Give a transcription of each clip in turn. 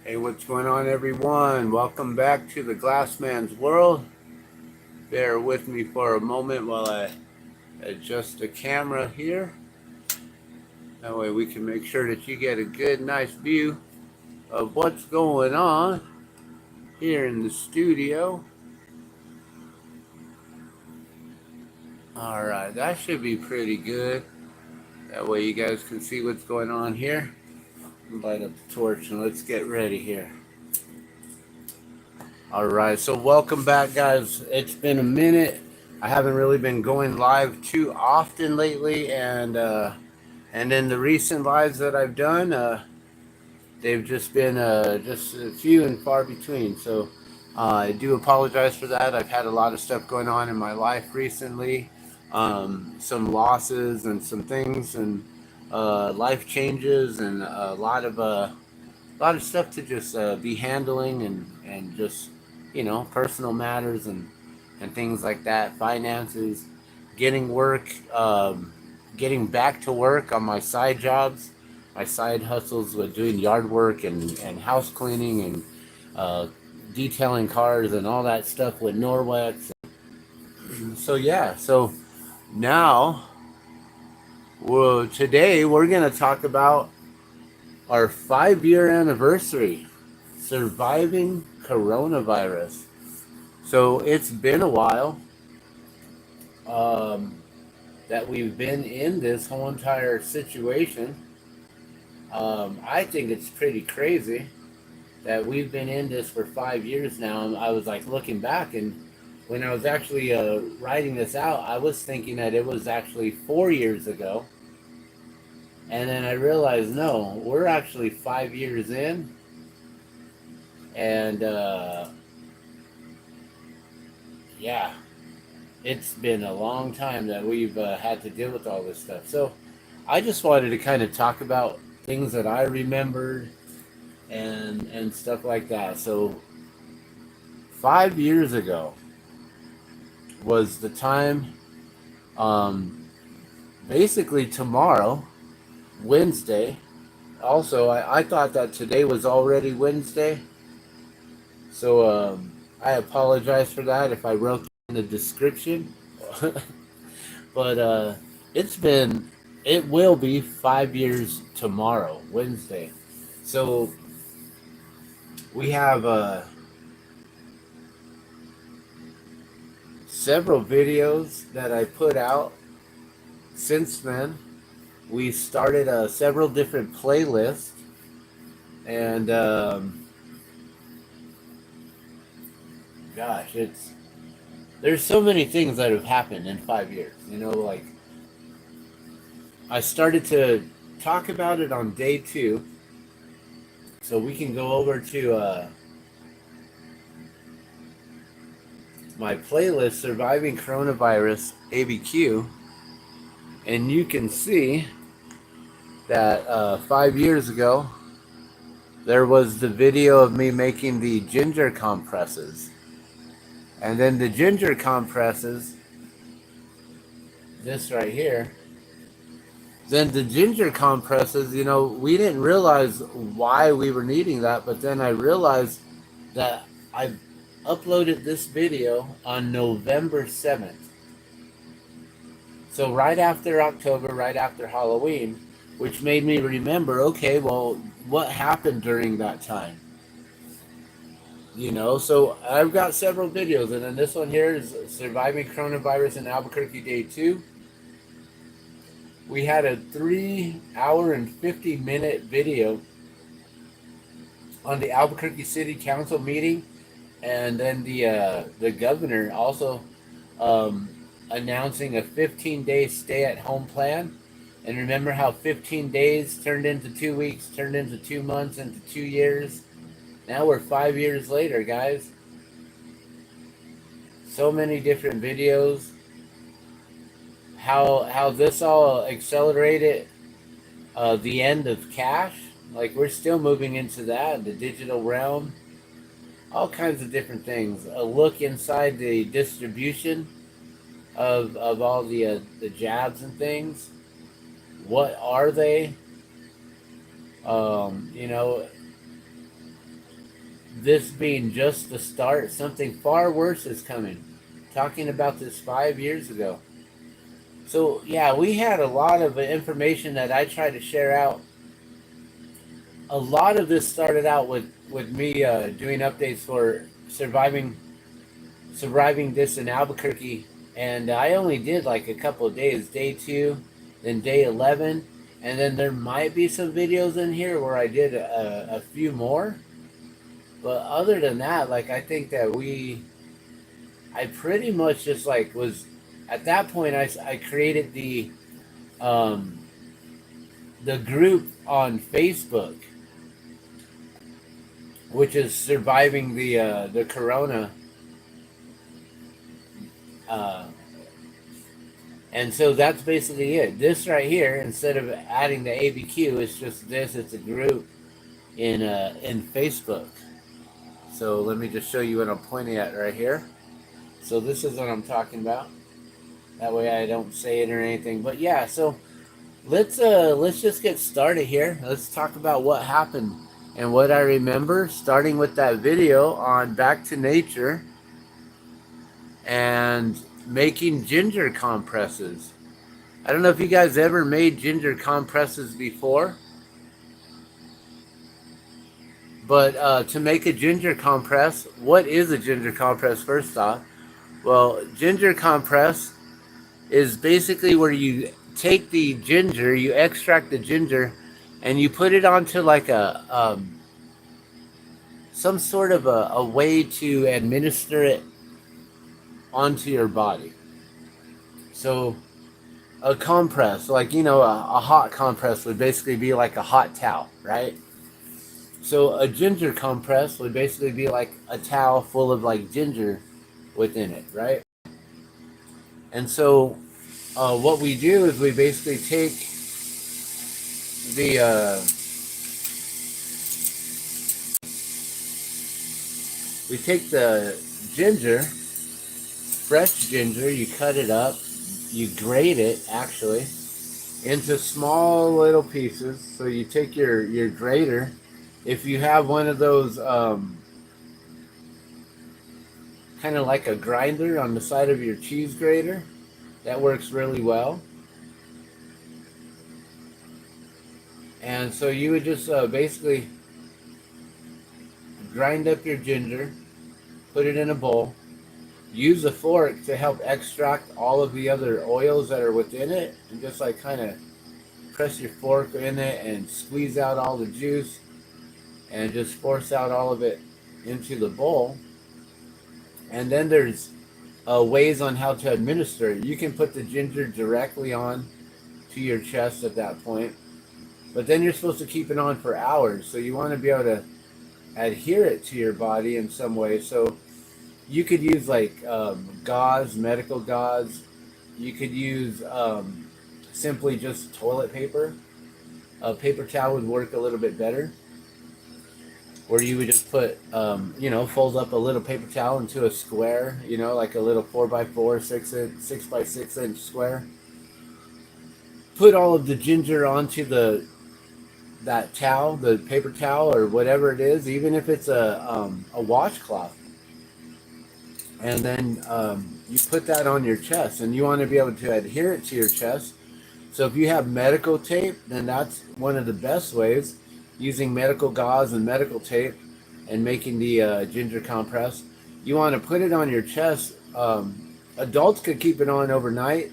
Hey, what's going on, everyone? Welcome back to the Glassman's world. Bear with me for a moment while I adjust the camera here. That way we can make sure that you get a good, nice view of what's going on here in the studio. All right, that should be pretty good. That way you guys can see what's going on here. Light up the torch and let's get ready here. All right, so welcome back, guys. It's been a minute. I haven't really been going live too often lately, and in the recent lives that I've done, they've just been just a few and far between. So I do apologize for that. I've had a lot of stuff going on in my life recently, some losses and some things, and life changes, and a lot of stuff to just be handling, and just personal matters and things like that, finances, getting work, getting back to work on my side jobs, my side hustles with doing yard work and house cleaning and detailing cars and all that stuff with Norwex. So yeah, so now, well, today we're gonna talk about our 5-year anniversary, surviving coronavirus. So it's been a while that we've been in this whole entire situation. I think it's pretty crazy that we've been in this for 5 years now. And I was like looking back, and when I was actually writing this out, I was thinking that it was actually 4 years ago. And then I realized, no, we're actually 5 years in. And yeah, it's been a long time that we've had to deal with all this stuff. So I just wanted to kind of talk about things that I remembered and stuff like that. So 5 years ago was the time, um, basically tomorrow, Wednesday. Also, I thought that today was already Wednesday. So I apologize for that if I wrote in the description. But it will be 5 years tomorrow, Wednesday. So we have several videos that I put out since then. We started several different playlists, and gosh, there's so many things that have happened in 5 years. Like I started to talk about it on day 2, so we can go over to my playlist, Surviving Coronavirus ABQ, and you can see that 5 years ago there was the video of me making the ginger compresses. And then the ginger compresses, this right here, then the ginger compresses, we didn't realize why we were needing that, but then I realized that I uploaded this video on November 7th. So right after October, right after Halloween, which made me remember, okay, well, what happened during that time? So I've got several videos, and then this one here is Surviving Coronavirus in Albuquerque Day 2. We had a 3-hour and 50-minute video on the Albuquerque City Council meeting, and then the governor also announcing a 15-day stay-at-home plan. And remember how 15 days turned into 2 weeks, turned into 2 months, into 2 years. Now we're 5 years later, guys. So many different videos. How this all accelerated the end of cash. Like we're still moving into that, the digital realm. All kinds of different things. A look inside the distribution of all the jabs and things. What are they? You know, this being just the start, something far worse is coming. Talking about this 5 years ago. So yeah, we had a lot of information that I tried to share out. A lot of this started out with me doing updates for surviving this in Albuquerque, and I only did like a couple of days, day 2, then day 11, and then there might be some videos in here where I did a few more. But other than that, like I think that I pretty much just like was at that point I created um, the group on Facebook, which is surviving the corona. Uh, and so that's basically it. This right here, instead of adding the ABQ, it's just this. It's a group in Facebook. So let me just show you what I'm pointing at right here. So this is what I'm talking about. That way I don't say it or anything. But yeah, so let's just get started here. Let's talk about what happened and what I remember, starting with that video on Back to Nature and making ginger compresses. I don't know if you guys ever made ginger compresses before, but to make a ginger compress, what is a ginger compress first off? Well, ginger compress is basically where you take the ginger, you extract the ginger, and you put it onto like some sort of a way to administer it onto your body. So a compress, like, you know, a hot compress would basically be like a hot towel, right? So a ginger compress would basically be like a towel full of like ginger within it, right? And so what we do is we basically take the ginger, fresh ginger, you cut it up, you grate it actually into small little pieces. So you take your grater, if you have one of those kind of like a grinder on the side of your cheese grater, that works really well. And so you would just basically grind up your ginger, put it in a bowl, use a fork to help extract all of the other oils that are within it, and just like kind of press your fork in it and squeeze out all the juice and just force out all of it into the bowl. And then there's ways on how to administer it. You can put the ginger directly on to your chest at that point, but then you're supposed to keep it on for hours. So you want to be able to adhere it to your body in some way. So you could use like gauze, medical gauze. You could use simply just toilet paper. A paper towel would work a little bit better, where you would just put, fold up a little paper towel into a square, like a little 4x4, 6x6 inch square. Put all of the ginger onto that towel, the paper towel or whatever it is, even if it's a washcloth. And then you put that on your chest, and you want to be able to adhere it to your chest. So if you have medical tape, then that's one of the best ways, using medical gauze and medical tape and making the ginger compress. You want to put it on your chest. Adults could keep it on overnight.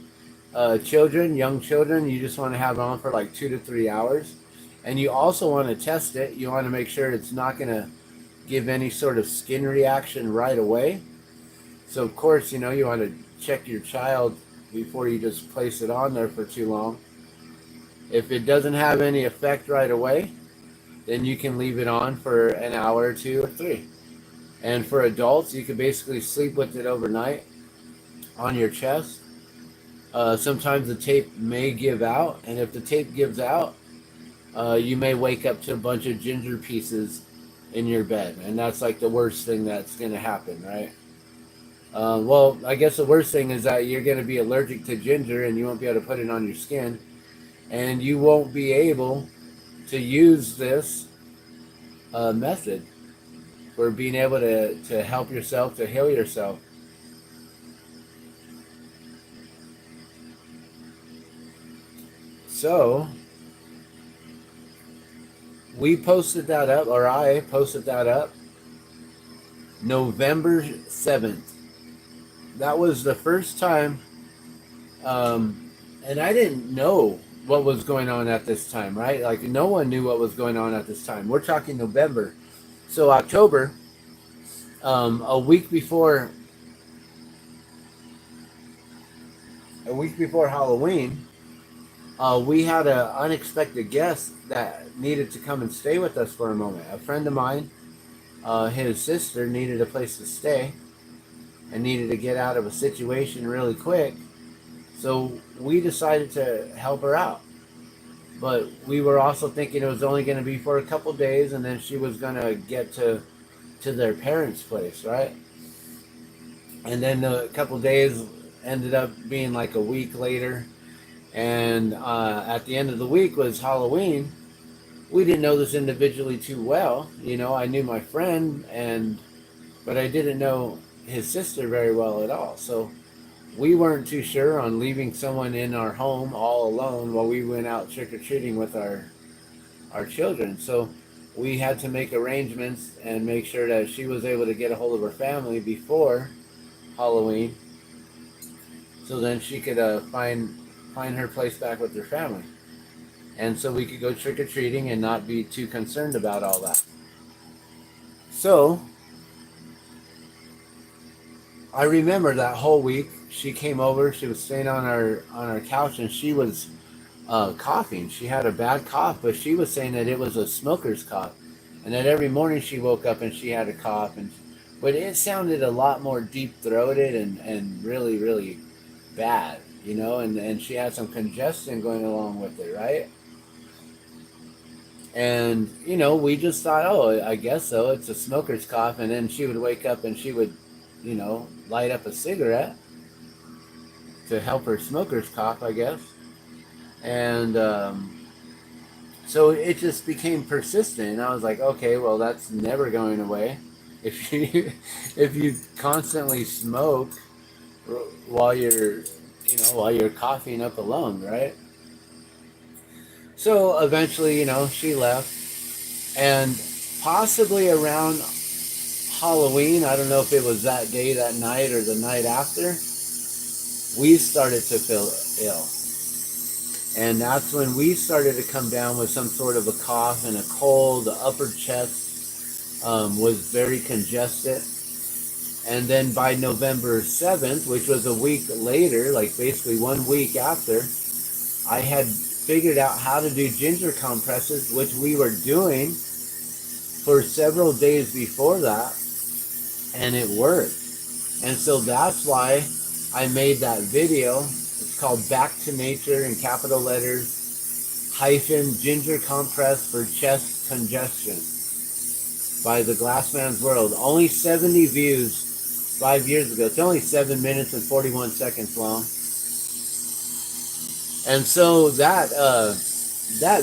Young children, you just want to have it on for like 2 to 3 hours. And you also want to test it. You want to make sure it's not going to give any sort of skin reaction right away. So of course, you want to check your child before you just place it on there for too long. If it doesn't have any effect right away, then you can leave it on for an hour or 2 or 3. And for adults, you can basically sleep with it overnight on your chest. Sometimes the tape may give out, and if the tape gives out, you may wake up to a bunch of ginger pieces in your bed, and that's like the worst thing that's going to happen, right? Well, I guess the worst thing is that you're going to be allergic to ginger, and you won't be able to put it on your skin, and you won't be able to use this method. for being able to help yourself, to heal yourself. So we posted that up, or I posted that up November 7th. That was the first time, and I didn't know what was going on at this time, right? Like, no one knew what was going on at this time. We're talking November. So October, a week before Halloween, we had an unexpected guest that needed to come and stay with us for a moment. A friend of mine, his sister needed a place to stay and needed to get out of a situation really quick. So we decided to help her out. But we were also thinking it was only going to be for a couple days, and then she was going to get to their parents' place, right? And then a couple days ended up being like a week later. And at the end of the week was Halloween. We didn't know this individually too well. You know, I knew my friend, but I didn't know his sister very well at all. So we weren't too sure on leaving someone in our home all alone while we went out trick-or-treating with our children. So we had to make arrangements and make sure that she was able to get a hold of her family before Halloween, so then she could find her place back with her family, and so we could go trick-or-treating and not be too concerned about all that. So I remember that whole week she came over. She was staying on our couch, and she was coughing. She had a bad cough, but she was saying that it was a smoker's cough, and that every morning she woke up and she had a cough, but it sounded a lot more deep-throated and really, really bad, you know, and she had some congestion going along with it, right? And, you know, we just thought, oh, I guess so, it's a smoker's cough. And then she would wake up and she would, you know, light up a cigarette to help her smoker's cough, I guess. And so it just became persistent. And I was like, okay, well, that's never going away. If you constantly smoke while you're coughing up a lung, right? So eventually, you know, she left, and possibly around Halloween, I don't know if it was that day, that night, or the night after, we started to feel ill. And that's when we started to come down with some sort of a cough and a cold. The upper chest was very congested. And then by November 7th, which was a week later, like basically 1 week after, I had figured out how to do ginger compresses, which we were doing for several days before that, and it worked. And so that's why I made that video. It's called Back to Nature in capital letters, -ginger compress for chest congestion by The Glassman's World. Only 70 views 5 years ago. It's only 7 minutes and 41 seconds long. And so that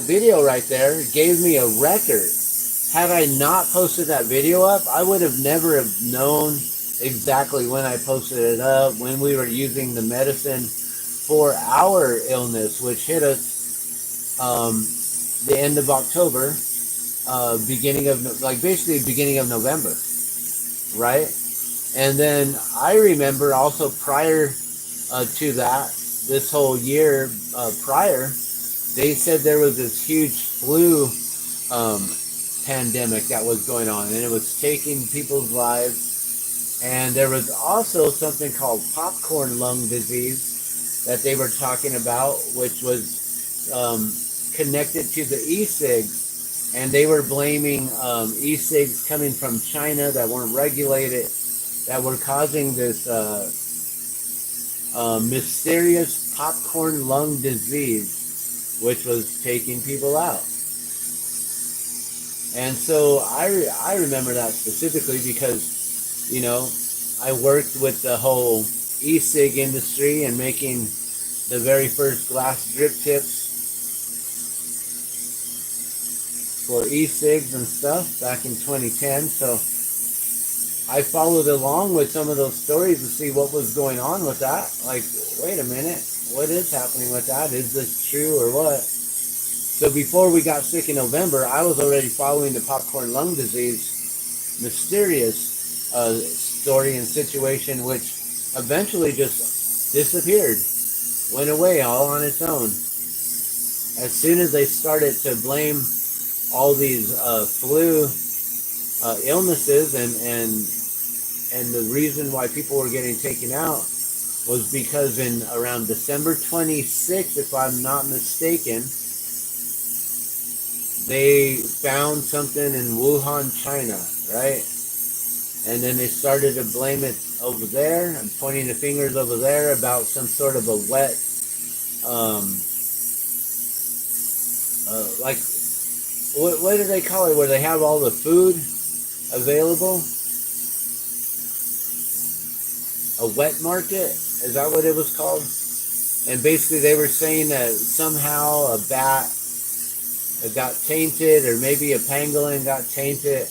video right there gave me a record. Had I not posted that video up, I would have never have known exactly when I posted it up, when we were using the medicine for our illness, which hit us the end of October, beginning of November, right? And then I remember also prior to that, this whole year prior, they said there was this huge flu pandemic that was going on, and it was taking people's lives. And there was also something called popcorn lung disease that they were talking about, which was connected to the e-cigs. And they were blaming e-cigs coming from China that weren't regulated, that were causing this mysterious popcorn lung disease, which was taking people out. And so I remember that specifically because, you know, I worked with the whole e-cig industry and making the very first glass drip tips for e-cigs and stuff back in 2010. So I followed along with some of those stories to see what was going on with that. Like, wait a minute, what is happening with that? Is this true or what? So before we got sick in November, I was already following the popcorn lung disease mysterious story and situation, which eventually just disappeared, went away all on its own. As soon as they started to blame all these flu illnesses and the reason why people were getting taken out was because in around December 26th, if I'm not mistaken, they found something in Wuhan, China, right? And then they started to blame it over there and pointing the fingers over there about some sort of a wet, like, what do they call it, where they have all the food available? A wet market? Is that what it was called? And basically they were saying that somehow a bat got tainted, or maybe a pangolin got tainted,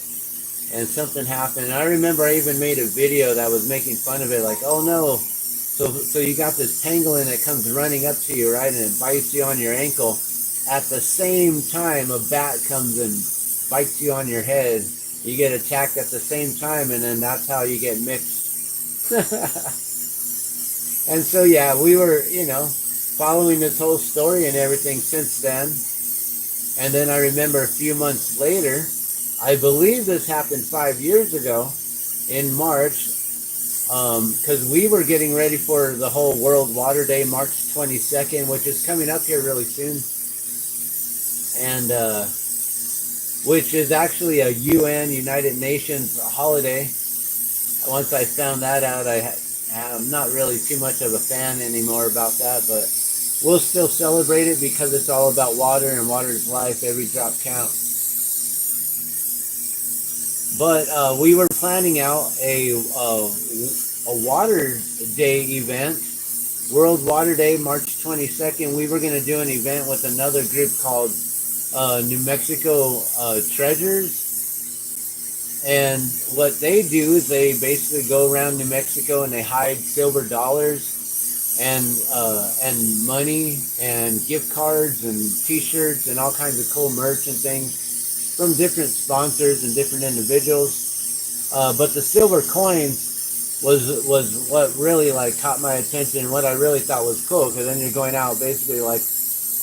and something happened. And I remember I even made a video that was making fun of it, like, oh no, so you got this pangolin that comes running up to you, right, and it bites you on your ankle. At the same time, a bat comes and bites you on your head. You get attacked at the same time, and then that's how you get mixed. And so, yeah, we were, following this whole story and everything since then. And then I remember a few months later, I believe this happened 5 years ago in March, because we were getting ready for the whole World Water Day, March 22nd, which is coming up here really soon. And which is actually a UN, United Nations holiday. Once I found that out, I'm not really too much of a fan anymore about that, but we'll still celebrate it because it's all about water, and water is life. Every drop counts. But we were planning out a Water Day event, World Water Day, March 22nd. We were going to do an event with another group called New Mexico Treasures. And what they do is they basically go around New Mexico and they hide silver dollars and money and gift cards and T-shirts and all kinds of cool merch and things from different sponsors and different individuals. But the silver coins was what really like caught my attention, and what I really thought was cool, because then you're going out basically like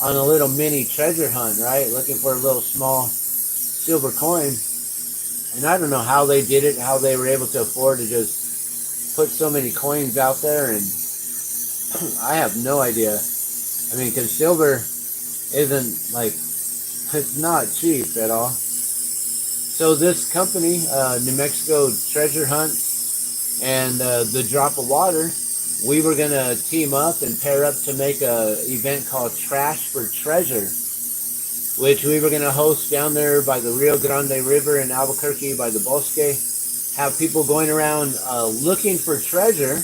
on a little mini treasure hunt, right? Looking for a little small silver coin. And I don't know how they did it, how they were able to afford to just put so many coins out there, and I have no idea. I mean, because silver isn't like, it's not cheap at all. So this company, New Mexico Treasure Hunt and the Drop of Water, we were going to team up and pair up to make a event called Trash for Treasure, which we were going to host down there by the Rio Grande River in Albuquerque by the Bosque. Have people going around looking for treasure,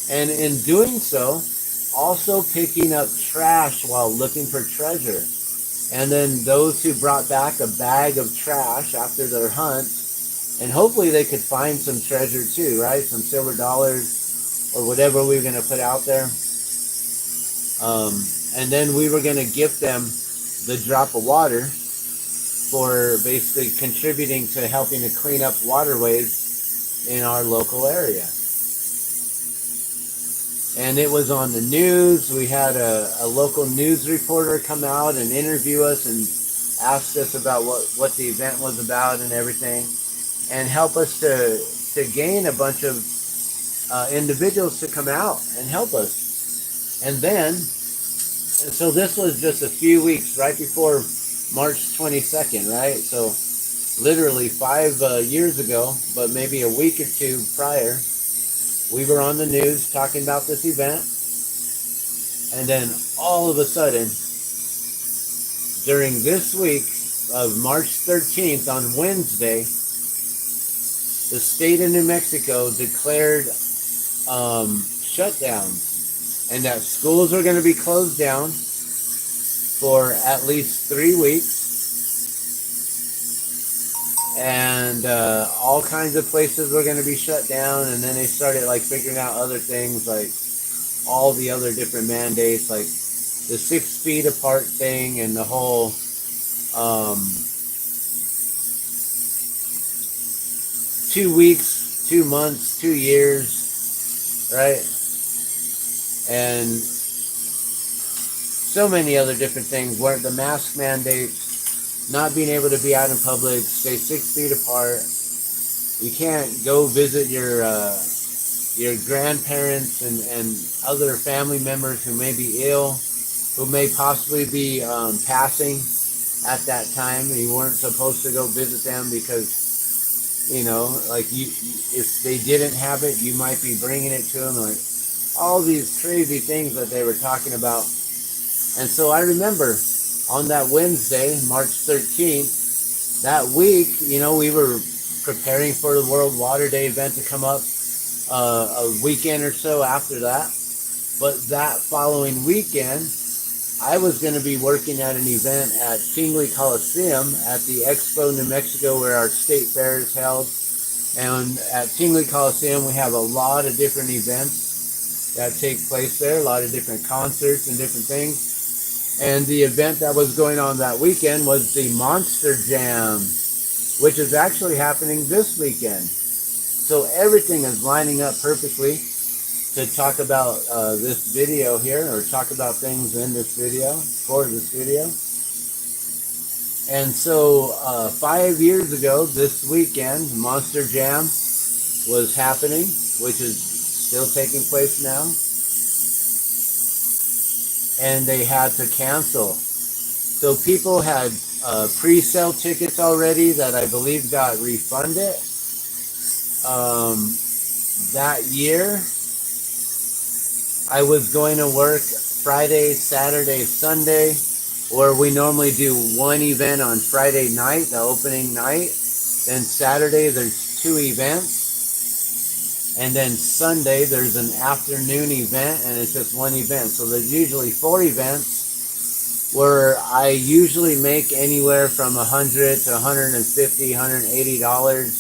and in doing so, also picking up trash while looking for treasure. And then those who brought back a bag of trash after their hunt, and hopefully they could find some treasure too, right? Some silver dollars or whatever we were going to put out there. And then we were going to gift them the Drop of Water for basically contributing to helping to clean up waterways in our local area. And it was on the news. We had a local news reporter come out and interview us and ask us about what the event was about and everything, and help us to gain a bunch of individuals to come out and help us. And then, so this was just a few weeks right before March 22nd, right? So literally 5 years ago, but maybe a week or two prior, we were on the news talking about this event. And then all of a sudden, during this week of March 13th, on Wednesday, the state of New Mexico declared shutdowns, and that schools are going to be closed down for at least 3 weeks. and all kinds of places were going to be shut down. And then they started like figuring out other things, like all the other different mandates, like the 6 feet apart thing, and the whole 2 weeks, 2 months, 2 years, right? And so many other different things, where the mask mandates, not being able to be out in public, stay 6 feet apart. You can't go visit your grandparents and other family members who may be ill, who may possibly be passing at that time. You weren't supposed to go visit them because, you know, like if they didn't have it, you might be bringing it to them. Like all these crazy things that they were talking about. And so I remember on that Wednesday, March 13th, that week, you know, we were preparing for the World Water Day event to come up a weekend or so after that. But that following weekend, I was going to be working at an event at Tingley Coliseum at the Expo, New Mexico, where our state fair is held. And at Tingley Coliseum, we have a lot of different events that take place there, a lot of different concerts and different things. And the event that was going on that weekend was the Monster Jam, which is actually happening this weekend. So everything is lining up perfectly to talk about this video here, or talk about things in this video, for this video. And so 5 years ago, this weekend, Monster Jam was happening, which is still taking place now. And they had to cancel. So people had pre-sale tickets already that I believe got refunded. That year, I was going to work Friday, Saturday, Sunday, or we normally do one event on Friday night, the opening night. Then Saturday, there's 2 events. And then Sunday, there's an afternoon event, and it's just one event. So there's usually 4 events, where I usually make anywhere from $100 to $150, $180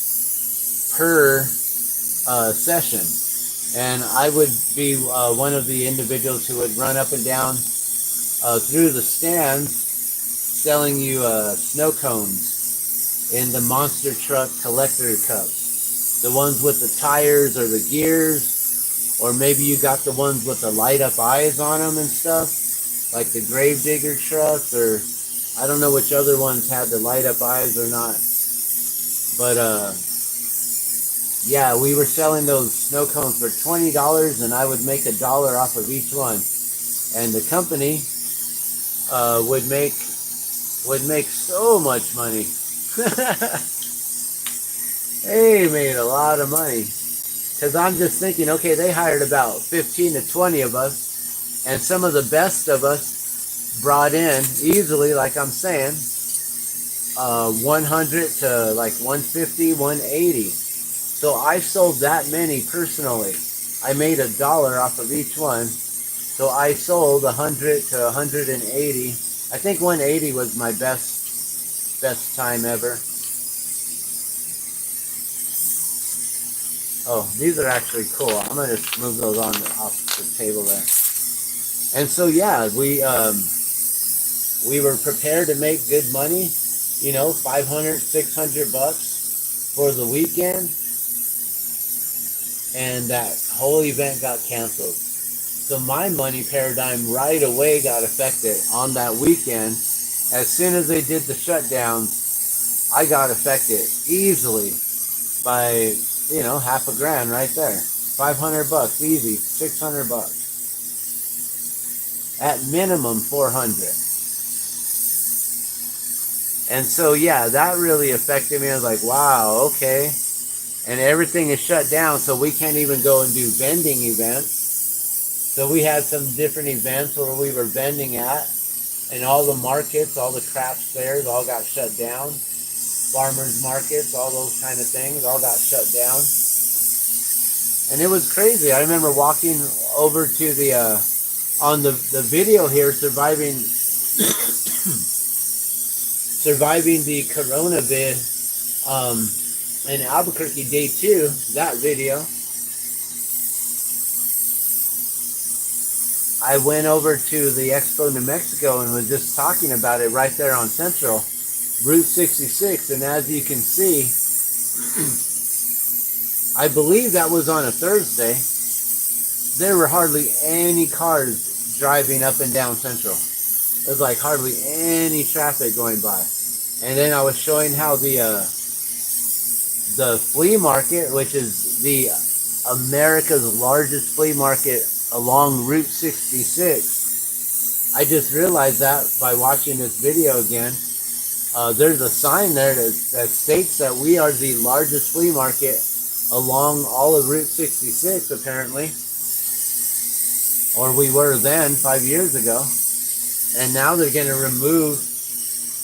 per session. And I would be one of the individuals who would run up and down through the stands selling you snow cones in the monster truck collector cups. The ones with the tires or the gears, or maybe you got the ones with the light up eyes on them and stuff, like the Gravedigger trucks, or I don't know which other ones had the light up eyes or not. But yeah, we were selling those snow cones for $20, and I would make $1 off of each one. And the company would make so much money. They made a lot of money, because I'm just thinking, okay, they hired about 15 to 20 of us, and some of the best of us brought in easily, like I'm saying, 100 to like 150, 180. So I sold that many personally. I made $1 off of each one. So I sold 100 to 180. I think 180 was my best time ever. Oh, these are actually cool. I'm gonna just move those off the table there. And so yeah, we were prepared to make good money, you know, $500, $600 for the weekend, and that whole event got canceled. So my money paradigm right away got affected on that weekend. As soon as they did the shutdowns, I got affected easily by, you know, $1,000 right there. $500 easy, $600. At minimum 400. And so yeah, that really affected me. I was like, wow, okay. And everything is shut down, so we can't even go and do vending events. So we had some different events where we were vending at, and all the markets, all the craft fairs, all got shut down. Farmers markets, all those kind of things, all got shut down. And it was crazy. I remember walking over to the, on the video here, surviving the coronavirus In Albuquerque day 2, that video, I went over to the Expo New Mexico and was just talking about it right there on Central, Route 66. And as you can see, I believe that was on a Thursday. There were hardly any cars driving up and down Central. There's like hardly any traffic going by. And then I was showing how the flea market, which is the America's largest flea market along Route 66. I just realized that by watching this video again. There's a sign there that states that we are the largest flea market along all of Route 66, apparently. Or we were then, 5 years ago. And now they're going to remove,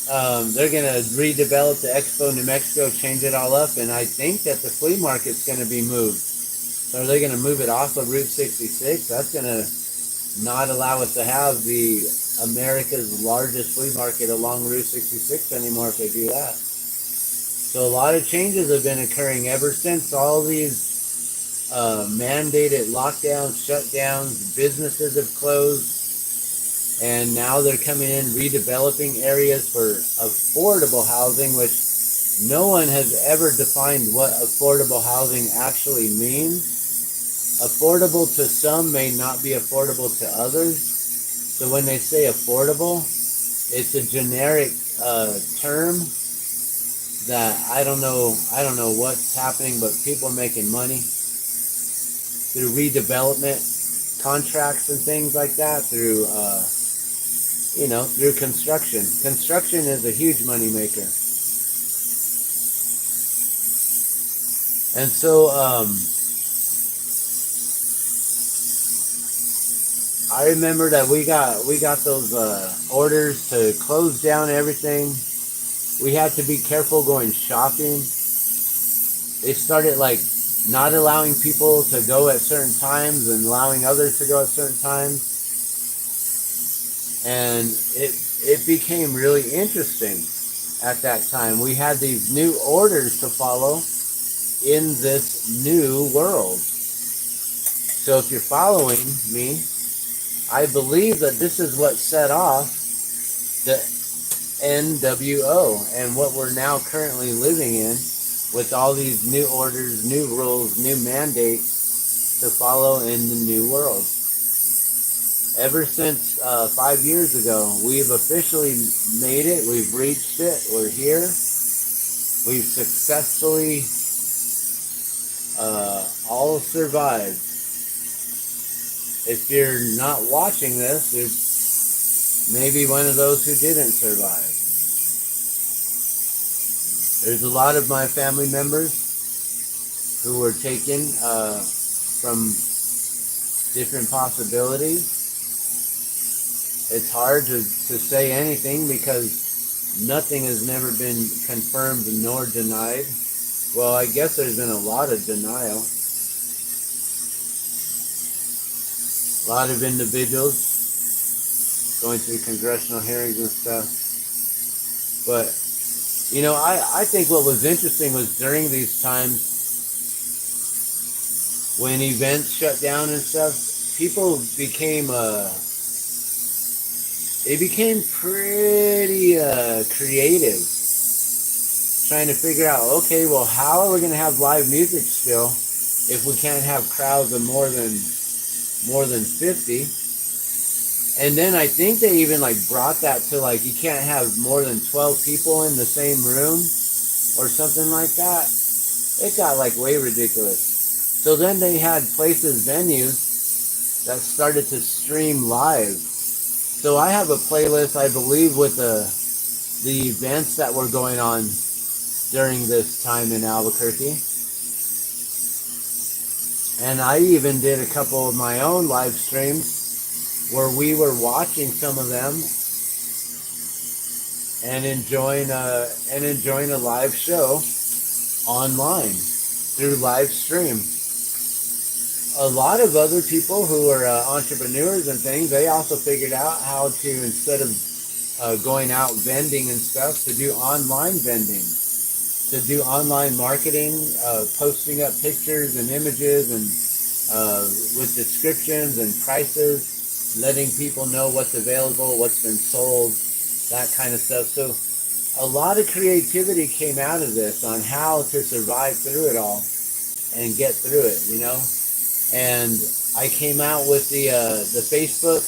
they're going to redevelop the Expo New Mexico, change it all up, and I think that the flea market's going to be moved. So are they going to move it off of Route 66? That's going to not allow us to have the America's largest flea market along Route 66 anymore if they do that. So a lot of changes have been occurring ever since all these mandated lockdowns, shutdowns, businesses have closed, and now they're coming in redeveloping areas for affordable housing, which no one has ever defined what affordable housing actually means. Affordable to some may not be affordable to others. So when they say affordable, it's a generic term that I don't know what's happening, but people are making money through redevelopment contracts and things like that, through through construction. Construction is a huge money maker. And so I remember that we got those orders to close down everything. We had to be careful going shopping. They started like not allowing people to go at certain times and allowing others to go at certain times. And it became really interesting at that time. We had these new orders to follow in this new world. So if you're following me, I believe that this is what set off the NWO and what we're now currently living in, with all these new orders, new rules, new mandates to follow in the new world. Ever since 5 years ago, we've officially made it. We've reached it. We're here. We've successfully all survived. If you're not watching this, you're maybe one of those who didn't survive. There's a lot of my family members who were taken from different possibilities. It's hard to say anything because nothing has never been confirmed nor denied. Well, I guess there's been a lot of denial. A lot of individuals going through congressional hearings and stuff. But, I think what was interesting was during these times when events shut down and stuff, people became pretty creative, trying to figure out, okay, well, how are we going to have live music still if we can't have crowds of more than 50? And then I think they even brought that to you can't have more than 12 people in the same room or something like that. It got way ridiculous. So then they had venues that started to stream live. So I have a playlist, I believe, with the events that were going on during this time in Albuquerque. And I even did a couple of my own live streams where we were watching some of them and enjoying a live show online through live stream. A lot of other people who are entrepreneurs and things, they also figured out how to, instead of going out vending and stuff, to do online vending. to do online marketing, posting up pictures and images and with descriptions and prices, letting people know what's available, what's been sold, that kind of stuff. So a lot of creativity came out of this on how to survive through it all and get through it, you know. And I came out with the Facebook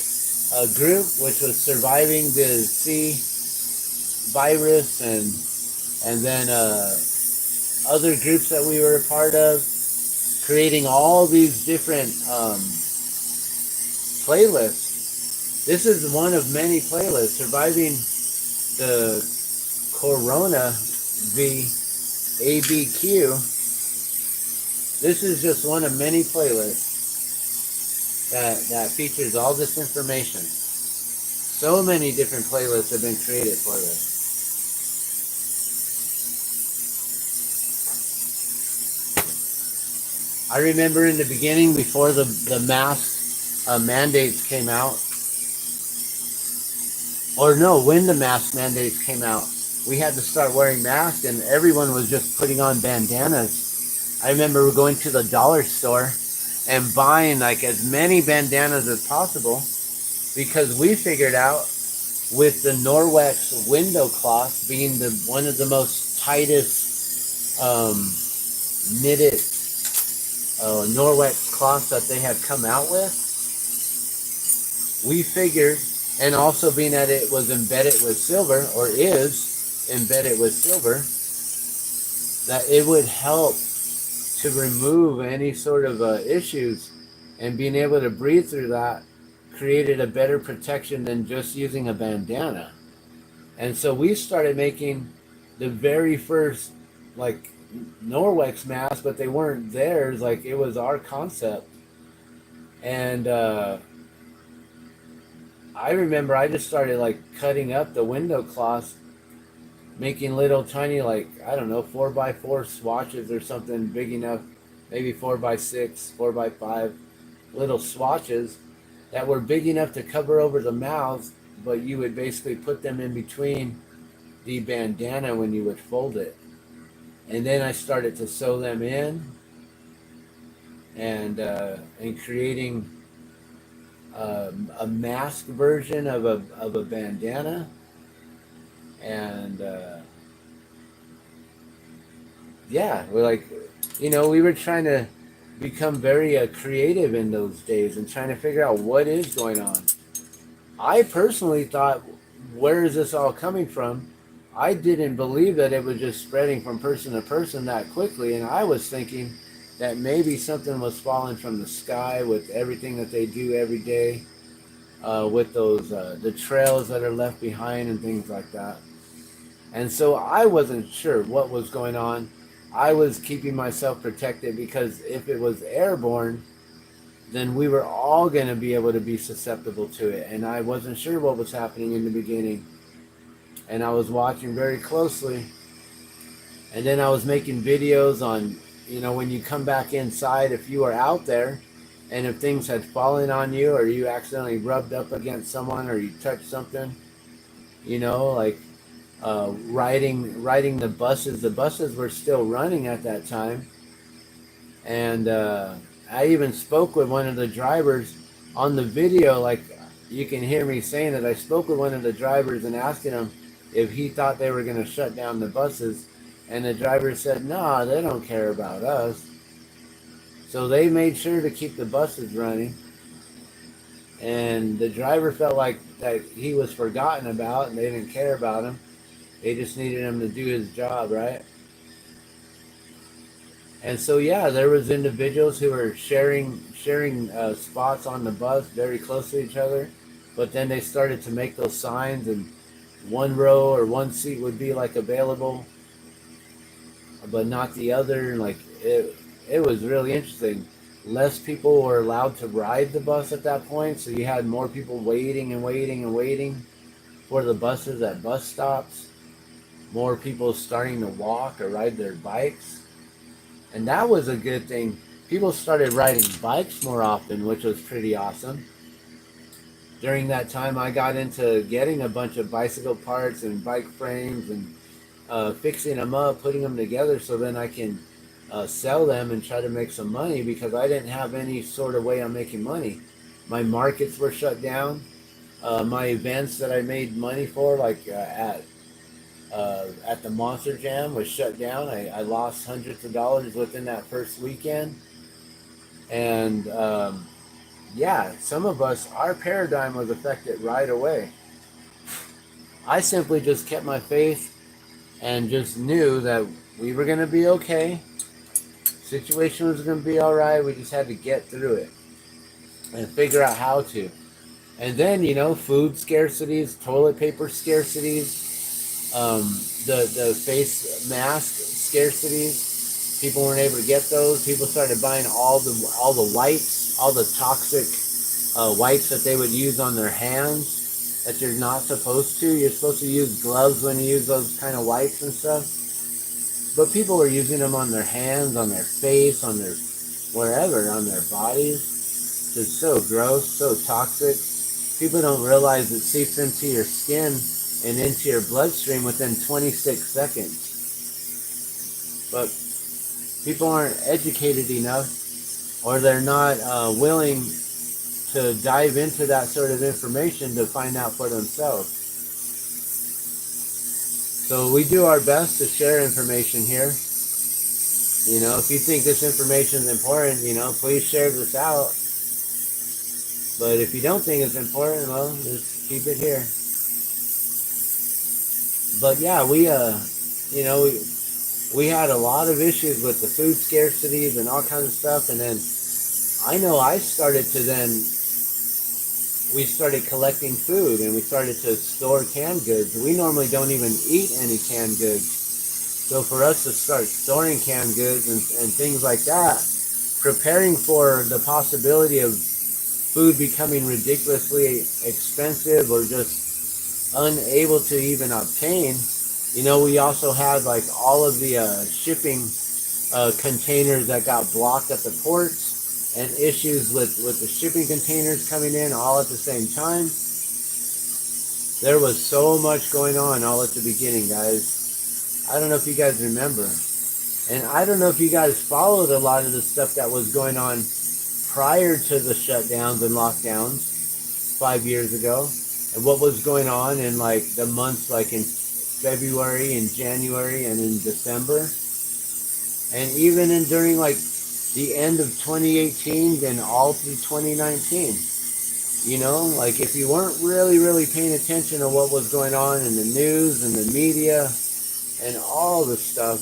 group, which was surviving the C virus, and then other groups that we were a part of, creating all these different playlists. This is one of many playlists, surviving the Corona v. ABQ. This is just one of many playlists that features all this information. So many different playlists have been created for this. I remember in the beginning, before the mask mandates came out, or no, when the mask mandates came out, we had to start wearing masks, and everyone was just putting on bandanas. I remember going to the dollar store and buying like as many bandanas as possible, because we figured out with the Norwex window cloth being one of the most tightest knitted Norwex cloths that they had come out with, we figured, and also being that it was embedded with silver, or is embedded with silver, that it would help to remove any sort of issues, and being able to breathe through that created a better protection than just using a bandana. And so we started making the very first like Norwex masks, but they weren't theirs, like it was our concept. And I remember I just started like cutting up the window cloths, making little tiny, like, I don't know, 4x4 swatches or something big enough, maybe 4x6, 4x5 little swatches that were big enough to cover over the mouth, but you would basically put them in between the bandana when you would fold it. And then I started to sew them in, and creating a mask version of a bandana. And yeah, we're like, you know, we were trying to become very creative in those days and trying to figure out what is going on. I personally thought, where is this all coming from? I didn't believe that it was just spreading from person to person that quickly, and I was thinking that maybe something was falling from the sky with everything that they do every day, with those the trails that are left behind and things like that. And so I wasn't sure what was going on. I was keeping myself protected, because if it was airborne, then we were all going to be able to be susceptible to it. And I wasn't sure what was happening in the beginning. And I was watching very closely. And then I was making videos on, you know, when you come back inside, if you were out there and if things had fallen on you, or you accidentally rubbed up against someone, or you touched something, you know, like riding the buses. The buses were still running at that time. And I even spoke with one of the drivers on the video. Like, you can hear me saying that I spoke with one of the drivers and asking him if he thought they were going to shut down the buses. And the driver said, "No, they don't care about us." So they made sure to keep the buses running. And the driver felt like that he was forgotten about and they didn't care about him. They just needed him to do his job, right? And so, yeah, there was individuals who were sharing spots on the bus very close to each other. But then they started to make those signs, and one row or one seat would be like available, but not the other. Like, it was really interesting. Less people were allowed to ride the bus at that point, so you had more people waiting and waiting and waiting for the buses at bus stops. More people starting to walk or ride their bikes. And that was a good thing. People started riding bikes more often, which was pretty awesome. During that time, I got into getting a bunch of bicycle parts and bike frames and fixing them up, putting them together so then I can sell them and try to make some money, because I didn't have any sort of way of making money. My markets were shut down. My events that I made money for, like at the Monster Jam, was shut down. I lost hundreds of dollars within that first weekend. And yeah, some of us, our paradigm was affected right away. I simply just kept my faith and just knew that we were going to be okay. Situation was going to be all right. We just had to get through it and figure out how to. And then, you know, food scarcities, toilet paper scarcities, the face mask scarcities. People weren't able to get those. People started buying all the wipes, all the toxic wipes that they would use on their hands that you're not supposed to. You're supposed to use gloves when you use those kind of wipes and stuff. But people were using them on their hands, on their face, on their wherever, on their bodies. It's so gross, so toxic. People don't realize it seeps into your skin and into your bloodstream within 26 seconds. But people aren't educated enough, or they're not willing to dive into that sort of information to find out for themselves. So we do our best to share information here. You know, if you think this information is important, you know, please share this out. But if you don't think it's important, well, just keep it here. But yeah, you know, we had a lot of issues with the food scarcities and all kinds of stuff. And then I know I started to we started collecting food, and we started to store canned goods. We normally don't even eat any canned goods. So for us to start storing canned goods and things like that, preparing for the possibility of food becoming ridiculously expensive or just unable to even obtain, you know, we also had like all of the shipping containers that got blocked at the ports, and issues with the shipping containers coming in all at the same time. There was so much going on all at the beginning, guys. I don't know if you guys remember. And I don't know if you guys followed a lot of the stuff that was going on prior to the shutdowns and lockdowns 5 years ago, and what was going on in like the months like in February and January and in December, and even during like the end of 2018 and all through 2019. You know, like if you weren't really paying attention to what was going on in the news and the media and all the stuff,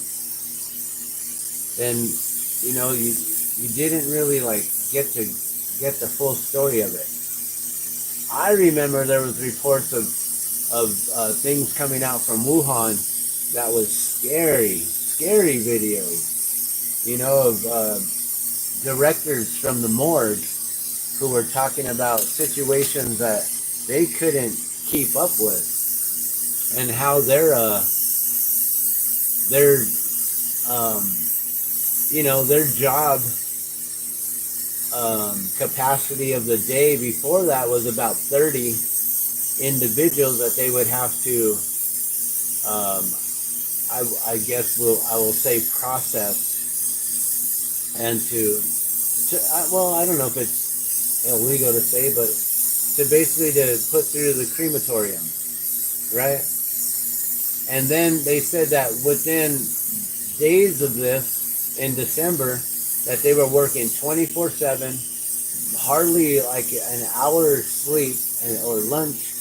then, you know, you didn't really like get the full story of it. I remember there was reports of things coming out from Wuhan that was scary videos, you know, of directors from the morgue who were talking about situations that they couldn't keep up with, and how their you know, their job capacity of the day before that was about 30 individuals that they would have to I guess I will say process, and well, I don't know if it's illegal to say, but to basically to put through the crematorium, right? And then they said that within days of this in December, that they were working 24/7, hardly like an hour sleep or lunch,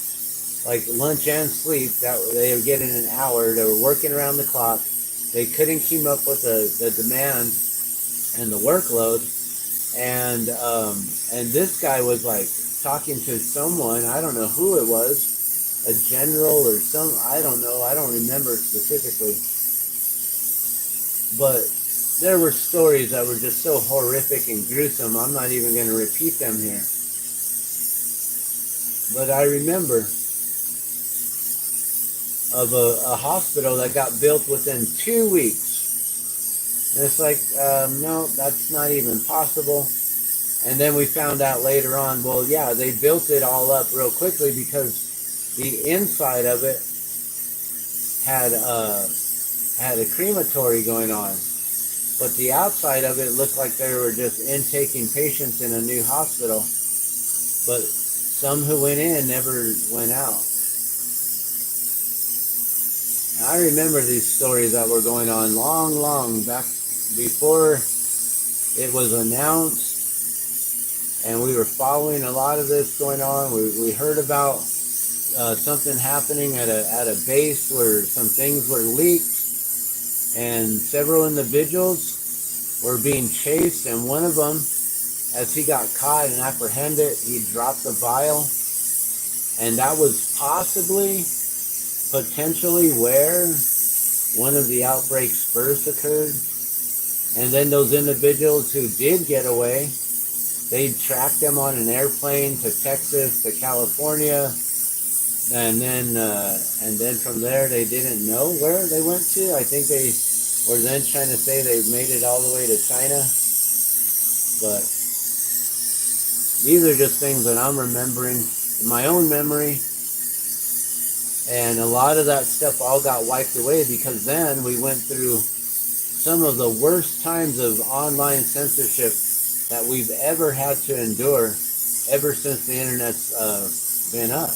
like lunch and sleep, that they were getting an hour. They were working around the clock. They couldn't keep up with the demand and the workload. And this guy was like talking to someone, I don't know who it was, a general or some, I don't know, I don't remember specifically. But there were stories that were just so horrific and gruesome, I'm not even going to repeat them here. But I remember of a hospital that got built within 2 weeks. And it's like, no, that's not even possible. And then we found out later on, well, yeah, they built it all up real quickly because the inside of it had had a crematory going on. But the outside of it looked like they were just intaking patients in a new hospital. But some who went in never went out. And I remember these stories that were going on long back before it was announced. And we were following a lot of this going on. We heard about something happening at a base where some things were leaked. And several individuals were being chased, and one of them, as he got caught and apprehended, he dropped the vial, and that was potentially where one of the outbreaks first occurred. And then those individuals who did get away, they tracked them on an airplane to Texas, to California, and then from there they didn't know where they went to. I think they were then trying to say they made it all the way to China. But these are just things that I'm remembering in my own memory. And a lot of that stuff all got wiped away because then we went through some of the worst times of online censorship that we've ever had to endure ever since the internet's been up.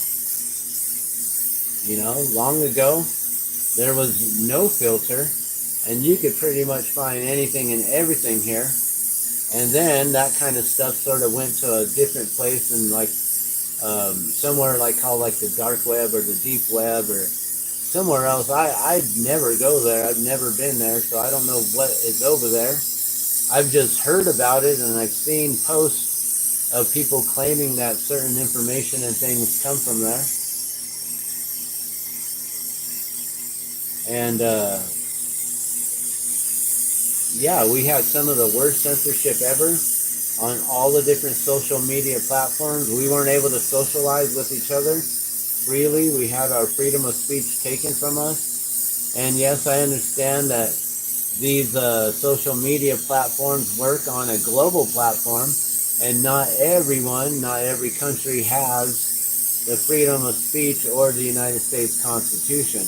You know, long ago, there was no filter, and you could pretty much find anything and everything here. And then that kind of stuff sort of went to a different place, and like somewhere like called like the dark web or the deep web or somewhere else. I'd never go there. I've never been there, so I don't know what is over there. I've just heard about it, and I've seen posts of people claiming that certain information and things come from there. And yeah, we had some of the worst censorship ever on all the different social media platforms. We weren't able to socialize with each other freely. We had our freedom of speech taken from us. And yes, I understand that these social media platforms work on a global platform, and not everyone, not every country has the freedom of speech or the United States Constitution.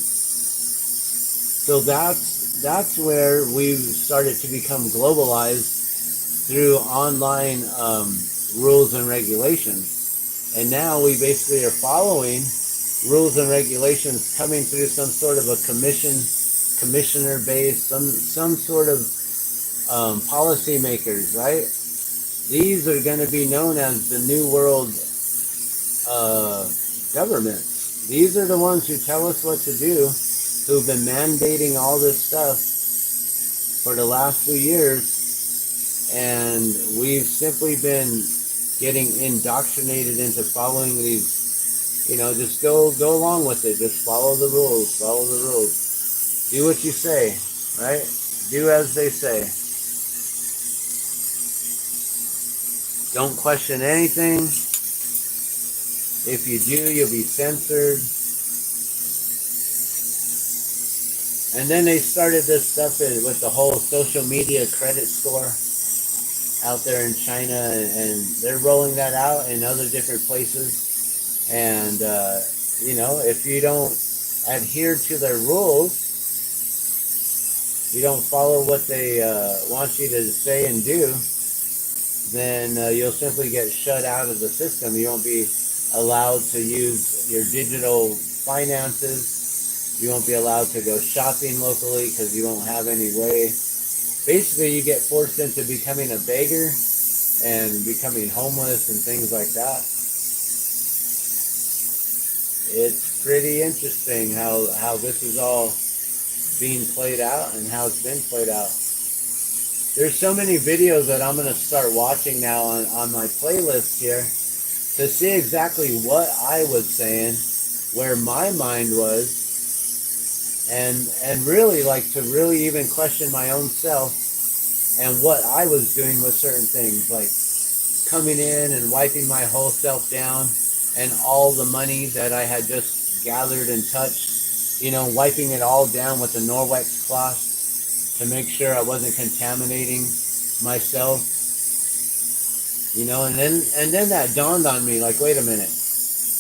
So that's where we've started to become globalized through online rules and regulations. And now we basically are following rules and regulations coming through some sort of a commissioner based, some sort of policy makers, right? These are going to be known as the New World governments. These are the ones who tell us what to do, who've been mandating all this stuff for the last few years, and we've simply been getting indoctrinated into following these, you know, just go along with it, just follow the rules, do what you say, right? Do as they say. Don't question anything. If you do, you'll be censored. And then they started this stuff with the whole social media credit score out there in China, and they're rolling that out in other different places. And, you know, if you don't adhere to their rules, you don't follow what they want you to say and do, then you'll simply get shut out of the system. You won't be allowed to use your digital finances. You won't be allowed to go shopping locally because you won't have any way. Basically, you get forced into becoming a beggar and becoming homeless and things like that. It's pretty interesting how this is all being played out and how it's been played out. There's so many videos that I'm going to start watching now on my playlist here to see exactly what I was saying, where my mind was, and really like to really even question my own self and what I was doing with certain things, like coming in and wiping my whole self down and all the money that I had just gathered and touched, you know, wiping it all down with the Norwex cloth to make sure I wasn't contaminating myself, you know. And then that dawned on me, like, wait a minute,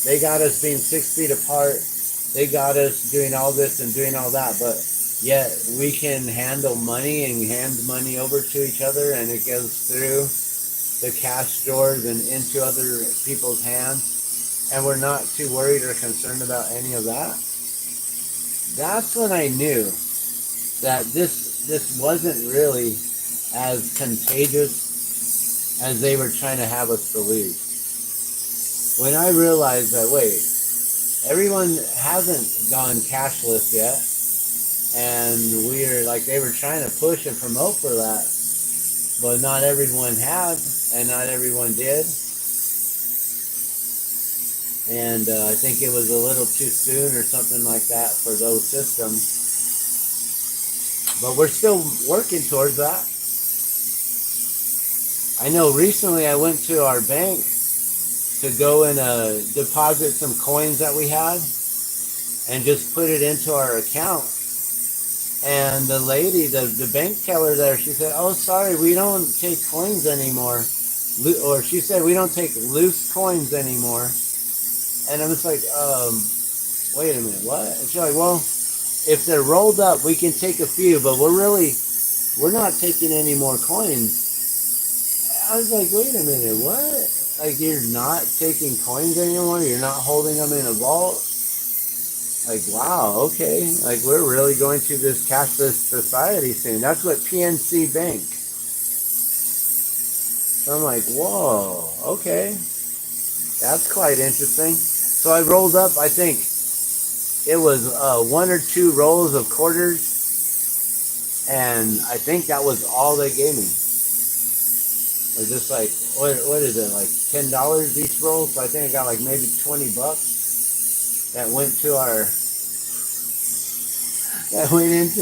they got us being 6 feet apart, they got us doing all this and doing all that, but yet we can handle money and hand money over to each other, and it goes through the cash drawers and into other people's hands, and we're not too worried or concerned about any of that. That's when I knew that this wasn't really as contagious as they were trying to have us believe. When I realized that, wait, everyone hasn't gone cashless yet, and we're like, they were trying to push and promote for that, but not everyone had, and not everyone did. And I think it was a little too soon or something like that for those systems. But we're still working towards that. I know recently I went to our bank to go and deposit some coins that we had and just put it into our account. And the lady, the bank teller there, she said, "Oh, sorry, we don't take coins anymore." Or she said, "We don't take loose coins anymore." And I was like, wait a minute, what? And she's like, "Well, if they're rolled up, we can take a few, but we're not taking any more coins." I was like, wait a minute, what? Like, you're not taking coins anymore? You're not holding them in a vault? Like, wow, okay. Like, we're really going to this cashless society soon. That's what PNC Bank. So I'm like, whoa, okay. That's quite interesting. So I rolled up, I think it was 1 or 2 rolls of quarters, and I think that was all they gave me. It was just like, what is it, like $10 each roll? So I think I got like maybe $20 that went into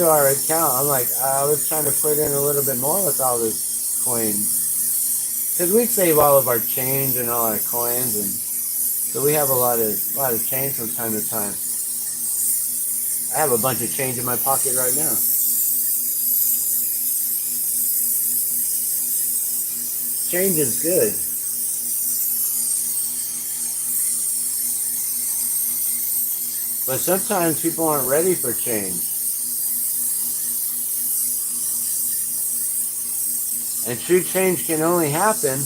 our account. I'm like, I was trying to put in a little bit more with all this coins, because we save all of our change and all our coins, and so we have a lot of change from time to time. I have a bunch of change in my pocket right now. Change is good. But sometimes people aren't ready for change. And true change can only happen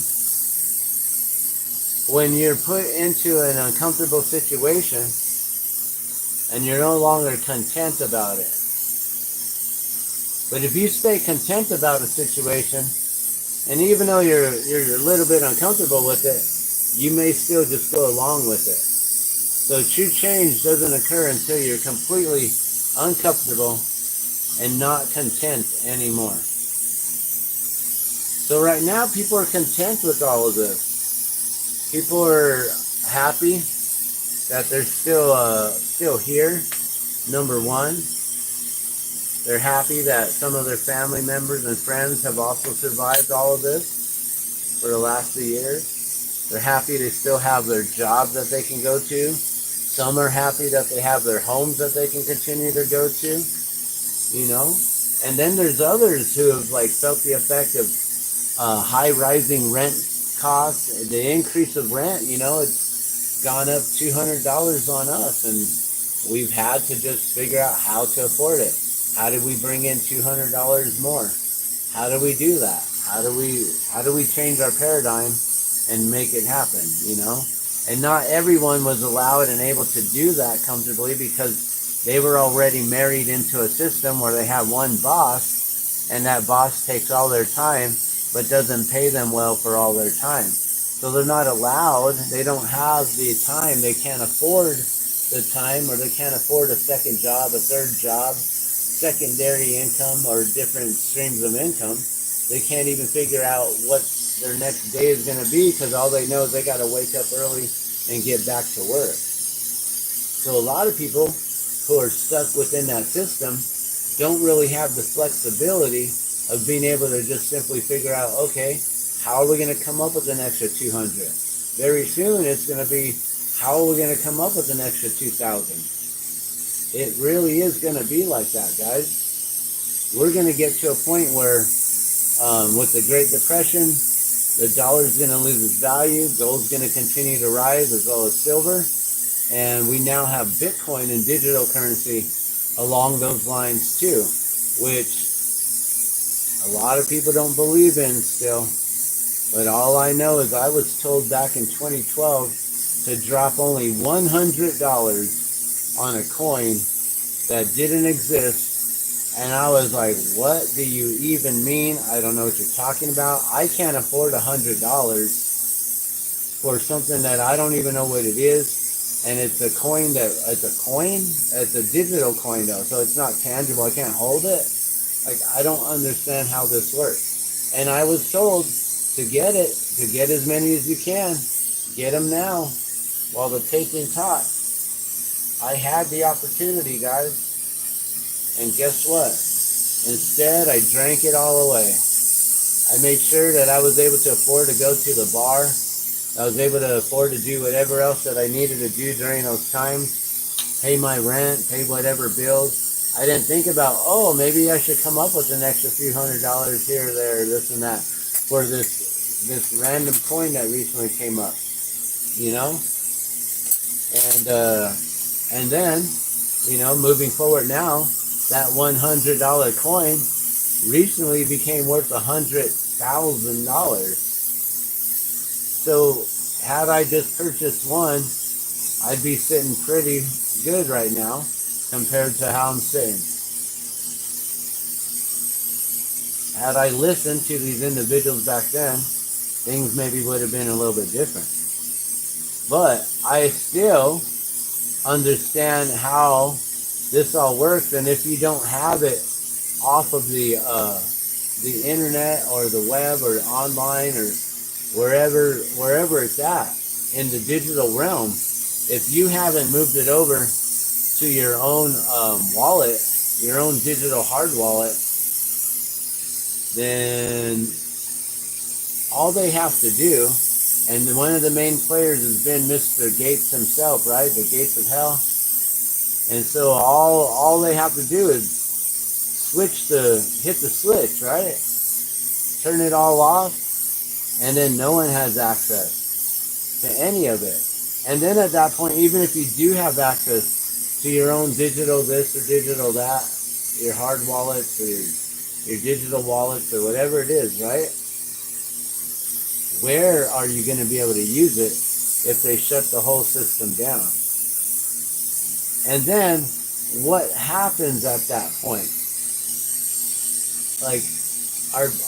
when you're put into an uncomfortable situation and you're no longer content about it. But if you stay content about a situation, and even though you're a little bit uncomfortable with it, you may still just go along with it. So true change doesn't occur until you're completely uncomfortable and not content anymore. So right now, people are content with all of this. People are happy that they're still here, number one. They're happy that some of their family members and friends have also survived all of this for the last few years. They're happy they still have their job that they can go to. Some are happy that they have their homes that they can continue to go to, you know. And then there's others who have like felt the effect of high rising rent costs. The increase of rent, you know, it's gone up $200 on us, and we've had to just figure out how to afford it. How do we bring in $200 more? How do we do that? How do we change our paradigm and make it happen, you know? And not everyone was allowed and able to do that comfortably because they were already married into a system where they have one boss, and that boss takes all their time but doesn't pay them well for all their time. So they're not allowed, they don't have the time, they can't afford the time, or they can't afford a second job, a third job, secondary income, or different streams of income. They can't even figure out what their next day is going to be because all they know is they got to wake up early and get back to work. So a lot of people who are stuck within that system don't really have the flexibility of being able to just simply figure out, okay, how are we going to come up with an extra 200? Very soon it's going to be, how are we going to come up with an extra 2,000? It really is going to be like that, guys. We're going to get to a point where with the Great Depression, the dollar is going to lose its value, gold's going to continue to rise, as well as silver, and we now have Bitcoin and digital currency along those lines too, which a lot of people don't believe in still. But all I know is I was told back in 2012 to drop only $100 on a coin that didn't exist. And I was like, what do you even mean? I don't know what you're talking about. I can't afford $100 for something that I don't even know what it is. And it's a coin it's a coin? It's a digital coin though, so it's not tangible. I can't hold it. Like, I don't understand how this works. And I was told to get as many as you can. Get them now while the taking's hot. I had the opportunity, guys. And guess what? Instead, I drank it all away. I made sure that I was able to afford to go to the bar. I was able to afford to do whatever else that I needed to do during those times. Pay my rent, pay whatever bills. I didn't think about, oh, maybe I should come up with an extra few $100 here, there, this and that for this random coin that recently came up, you know? And then, you know, moving forward now, that $100 coin recently became worth $100,000. So had I just purchased one, I'd be sitting pretty good right now compared to how I'm sitting. Had I listened to these individuals back then, things maybe would have been a little bit different. But I still understand how this all works, and if you don't have it off of the internet or the web or online or wherever it's at in the digital realm, if you haven't moved it over to your own wallet, your own digital hard wallet, then all they have to do, and one of the main players has been Mr. Gates himself, right? The gates of hell. And so all they have to do is hit the switch, right? Turn it all off, and then no one has access to any of it. And then at that point, even if you do have access to your own digital this or digital that, your hard wallets or your digital wallets or whatever it is, right? Where are you going to be able to use it if they shut the whole system down? And then what happens at that point? Like,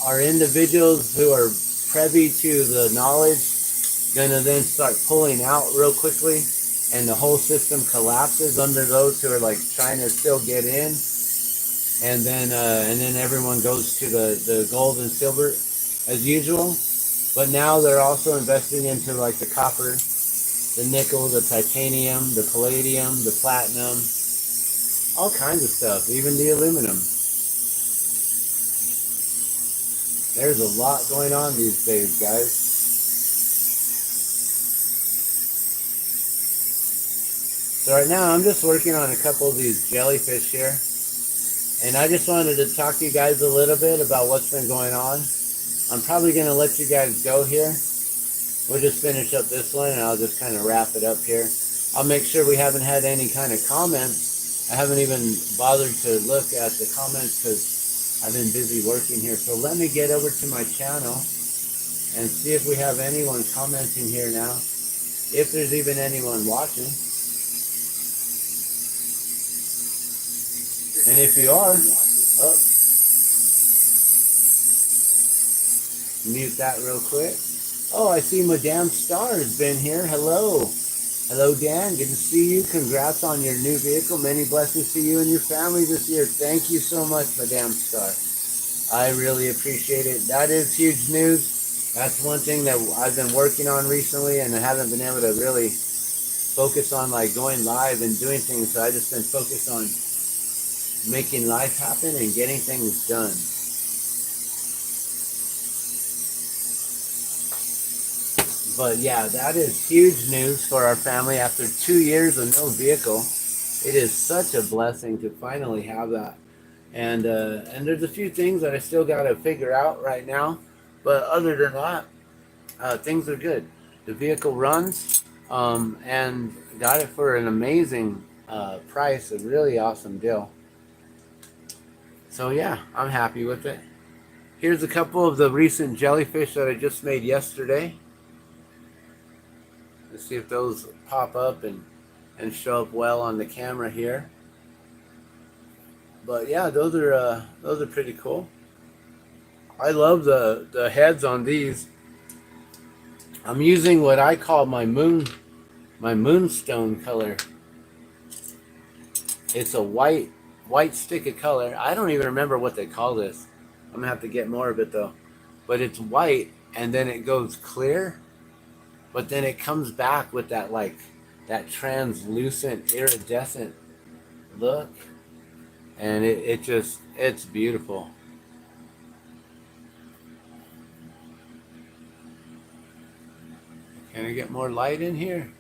are individuals who are privy to the knowledge going to then start pulling out real quickly and the whole system collapses under those who are like trying to still get in? And then everyone goes to the gold and silver as usual. But now they're also investing into like the copper, the nickel, the titanium, the palladium, the platinum, all kinds of stuff, even the aluminum. There's a lot going on these days, guys. So right now I'm just working on a couple of these jellyfish here. And I just wanted to talk to you guys a little bit about what's been going on. I'm probably going to let you guys go here. We'll just finish up this one and I'll just kind of wrap it up here. I'll make sure we haven't had any kind of comments. I haven't even bothered to look at the comments because I've been busy working here. So let me get over to my channel and see if we have anyone commenting here now. If there's even anyone watching. And if you are, mute that real quick. Oh, I see Madame Star has been here. Hello. Hello, Dan. Good to see you. Congrats on your new vehicle. Many blessings to you and your family this year. Thank you so much, Madame Star. I really appreciate it. That is huge news. That's one thing that I've been working on recently, and I haven't been able to really focus on like going live and doing things. So I've just been focused on making life happen and getting things done. But yeah, that is huge news for our family after 2 years of no vehicle. It is such a blessing to finally have that. And there's a few things that I still got to figure out right now. But other than that, things are good. The vehicle runs and got it for an amazing price, a really awesome deal. So yeah, I'm happy with it. Here's a couple of the recent jellyfish that I just made yesterday. Let's see if those pop up and show up well on the camera here. But yeah, those are pretty cool. I love the heads on these. I'm using what I call my moonstone color. It's a white stick of color. I don't even remember what they call this. I'm gonna have to get more of it though. But it's white and then it goes clear, but then it comes back with that that translucent iridescent look, and it's beautiful. Can I get more light in here?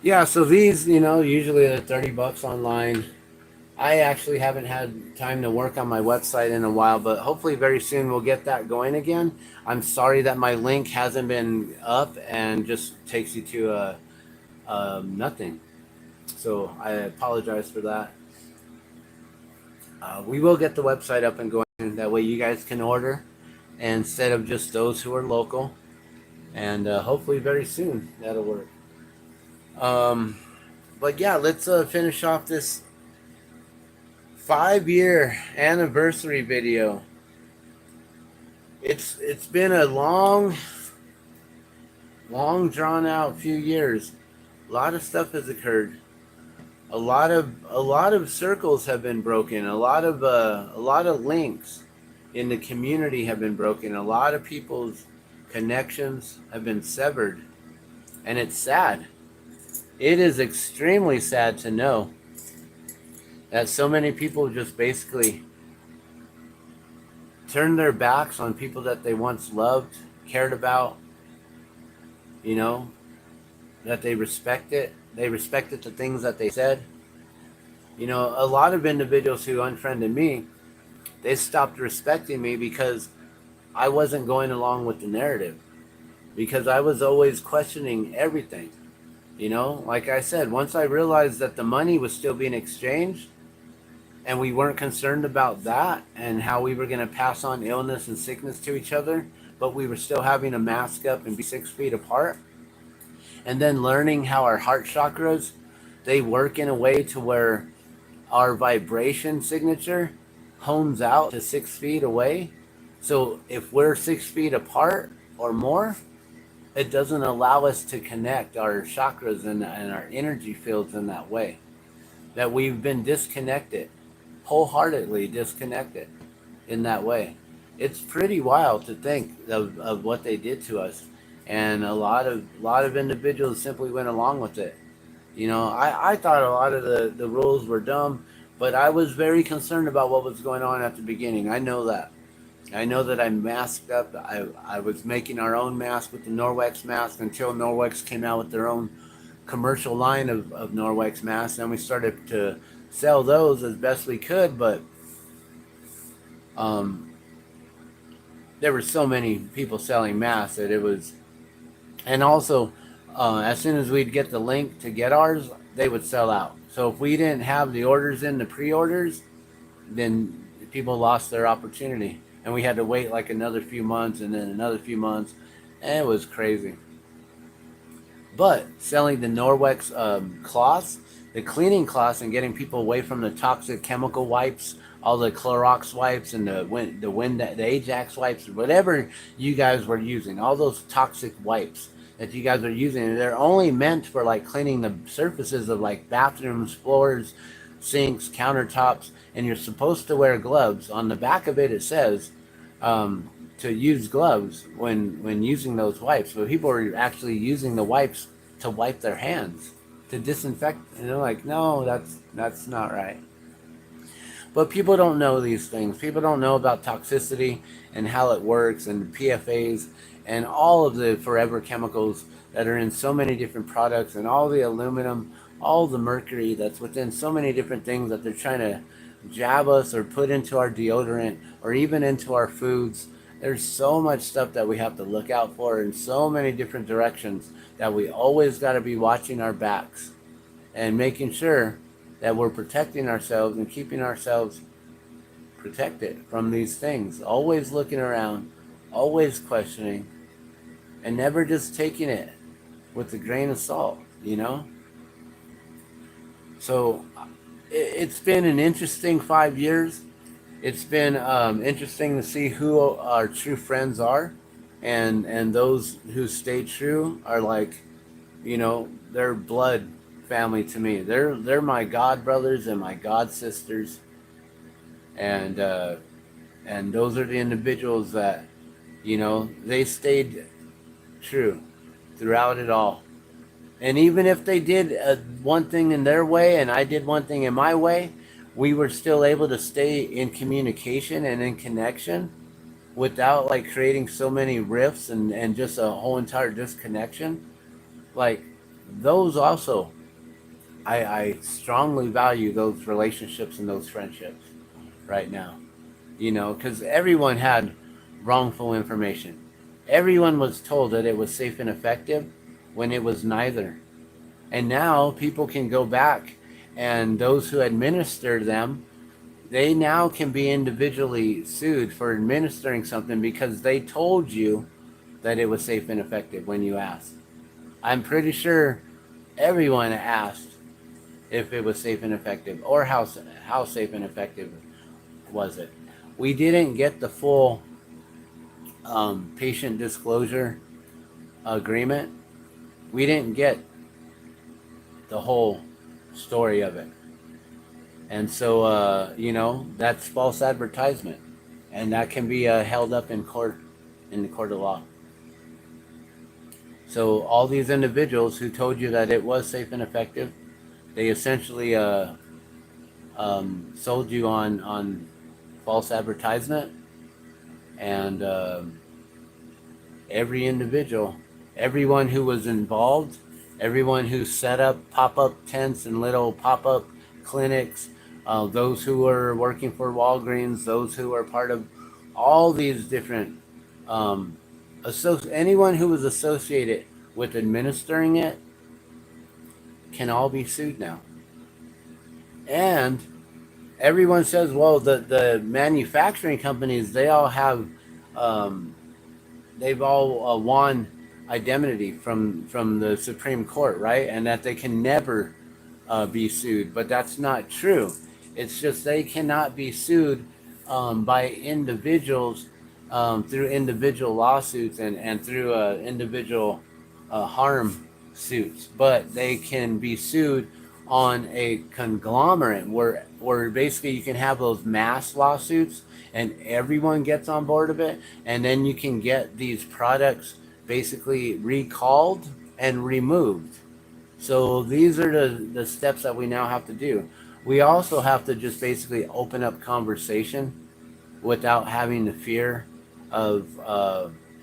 Yeah, so these, usually they're $30 online. I actually haven't had time to work on my website in a while, but hopefully very soon we'll get that going again. I'm sorry that my link hasn't been up and just takes you to nothing. So I apologize for that. We will get the website up and going. That way you guys can order instead of just those who are local. And hopefully very soon that'll work. But yeah, let's finish off this 5-year anniversary video. It's been a long drawn out few years. A lot of stuff has occurred. A lot of circles have been broken. A lot of links in the community have been broken. A lot of people's connections have been severed, and it's sad. It is extremely sad to know that so many people just basically turned their backs on people that they once loved, cared about, that they respected. They respected the things that they said. A lot of individuals who unfriended me, they stopped respecting me because I wasn't going along with the narrative. Because I was always questioning everything. Like I said, once I realized that the money was still being exchanged and we weren't concerned about that and how we were going to pass on illness and sickness to each other, but we were still having to mask up and be 6 feet apart. And then learning how our heart chakras, they work in a way to where our vibration signature hones out to 6 feet away. So if we're 6 feet apart or more, it doesn't allow us to connect our chakras and our energy fields in that way. That we've been disconnected, wholeheartedly disconnected in that way. It's pretty wild to think of what they did to us. And a lot of individuals simply went along with it. I thought a lot of the rules were dumb, but I was very concerned about what was going on at the beginning. I know that I masked up. I was making our own mask with the Norwex mask until Norwex came out with their own commercial line of Norwex masks. And we started to sell those as best we could, but there were so many people selling masks that it was. And also, as soon as we'd get the link to get ours, they would sell out. So if we didn't have the orders in the pre-orders, then people lost their opportunity. And we had to wait like another few months and then another few months. And it was crazy. But selling the Norwex cloths, the cleaning cloths, and getting people away from the toxic chemical wipes, all the Clorox wipes and the Ajax wipes, whatever you guys were using, all those toxic wipes that you guys are using, they're only meant for like cleaning the surfaces of like bathrooms, floors, sinks, countertops, and you're supposed to wear gloves. On the back of it, it says to use gloves when using those wipes, but people are actually using the wipes to wipe their hands to disinfect, and they're like, no, that's not right. But people don't know these things. People don't know about toxicity and how it works and PFAs and all of the forever chemicals that are in so many different products, and all the aluminum, all the mercury that's within so many different things that they're trying to jab us or put into our deodorant or even into our foods There's so much stuff that we have to look out for in so many different directions that we always got to be watching our backs and making sure that we're protecting ourselves and keeping ourselves protected from these things. Always looking around, always questioning, and never just taking it with a grain of salt, you know? So it's been an interesting 5 years. It's been interesting to see who our true friends are, and those who stay true are like, you know, they're blood family to me. They're my god brothers and my god sisters, and those are the individuals that, you know, they stayed true throughout it all. And even if they did one thing in their way and I did one thing in my way, we were still able to stay in communication and in connection without like creating so many rifts and just a whole entire disconnection. Like those also, I strongly value those relationships and those friendships right now, you know, because everyone had wrongful information. Everyone was told that it was safe and effective when it was neither. And now people can go back, and those who administer them, they now can be individually sued for administering something because they told you that it was safe and effective when you asked. I'm pretty sure everyone asked if it was safe and effective, or how safe and effective was it. We didn't get the full patient disclosure agreement. We didn't get the whole story of it. And so, you know, that's false advertisement. And that can be held up in court, in the court of law. So all these individuals who told you that it was safe and effective, they essentially sold you on false advertisement. And every individual, everyone who was involved, everyone who set up pop-up tents and little pop-up clinics, those who were working for Walgreens, those who are part of all these different, anyone who was associated with administering it can all be sued now. And everyone says, well, the manufacturing companies, they all have, they've all won indemnity from the Supreme Court, right? And that they can never be sued. But that's not true. It's just they cannot be sued by individuals through individual lawsuits and through individual harm suits. But they can be sued on a conglomerate where basically you can have those mass lawsuits and everyone gets on board of it, and then you can get these products basically recalled and removed. So these are the steps that we now have to do. We also have to just basically open up conversation without having the fear of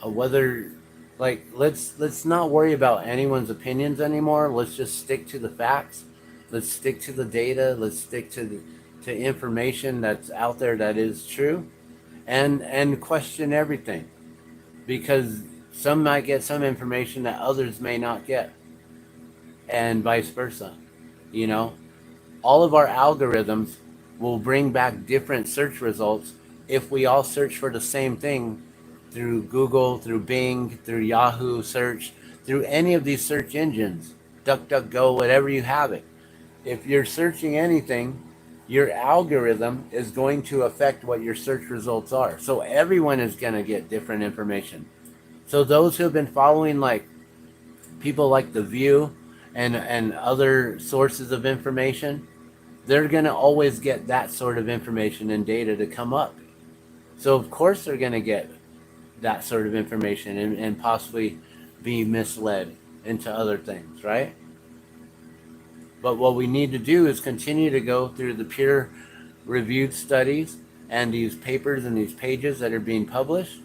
whether, like, let's not worry about anyone's opinions anymore. Let's just stick to the facts. Let's stick to the data. Let's stick to information that's out there that is true, and question everything, because some might get some information that others may not get, and vice versa. You know, all of our algorithms will bring back different search results if we all search for the same thing through Google, through Bing, through Yahoo search, through any of these search engines, DuckDuckGo, whatever you have it. If you're searching anything, your algorithm is going to affect what your search results are. So everyone is going to get different information. So those who have been following like people like The View and other sources of information, they're going to always get that sort of information and data to come up. So of course they're going to get that sort of information and possibly be misled into other things, right? But what we need to do is continue to go through the peer-reviewed studies and these papers and these pages that are being published.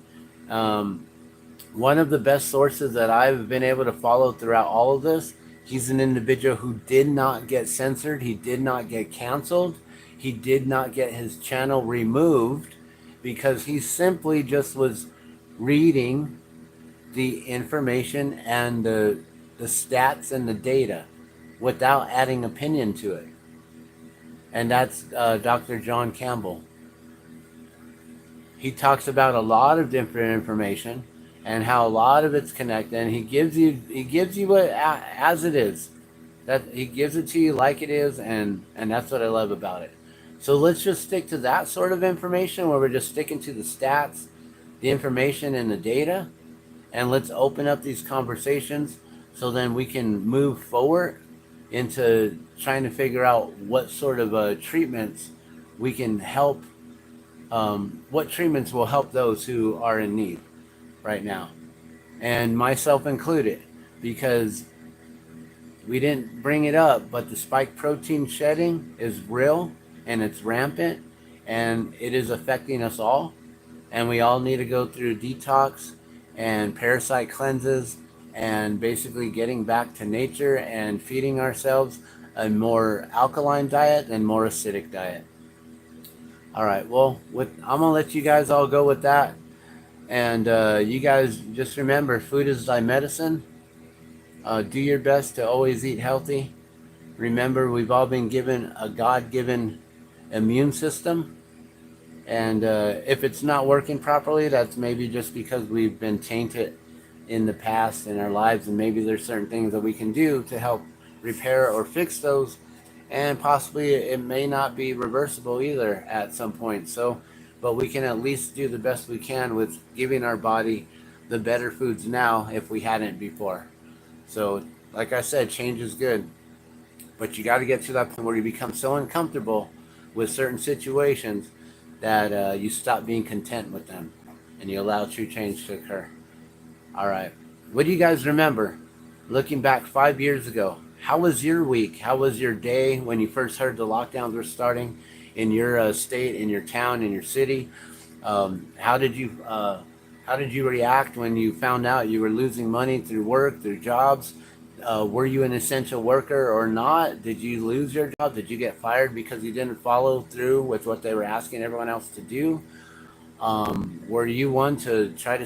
One of the best sources that I've been able to follow throughout all of this, he's an individual who did not get censored. He did not get canceled. He did not get his channel removed because he simply just was reading the information and the stats and the data without adding opinion to it. And that's Dr. John Campbell. He talks about a lot of different information and how a lot of it's connected, and he gives you it as it is. That he gives it to you like it is, and that's what I love about it. So let's just stick to that sort of information where we're just sticking to the stats, the information, and the data, and let's open up these conversations so then we can move forward into trying to figure out what sort of treatments we can help, what treatments will help those who are in need right now, and myself included, because we didn't bring it up, but the spike protein shedding is real and it's rampant and it is affecting us all, and we all need to go through detox and parasite cleanses and basically getting back to nature and feeding ourselves a more alkaline diet and more acidic diet. All right, well, I'm gonna let you guys all go with that, and you guys just remember, food is thy medicine. Do your best to always eat healthy. Remember, we've all been given a God-given immune system, and if it's not working properly, that's maybe just because we've been tainted in the past in our lives, and maybe there's certain things that we can do to help repair or fix those, and possibly it may not be reversible either at some point. So, but we can at least do the best we can with giving our body the better foods now if we hadn't before. So, like I said, change is good, but you got to get to that point where you become so uncomfortable with certain situations that you stop being content with them and you allow true change to occur. All right. What do you guys remember looking back 5 years ago? How was your week? How was your day when you first heard the lockdowns were starting in your state, in your town, in your city? How did you react when you found out you were losing money through work, through jobs? Were you an essential worker or not? Did you lose your job? Did you get fired because you didn't follow through with what they were asking everyone else to do? Were you one to try to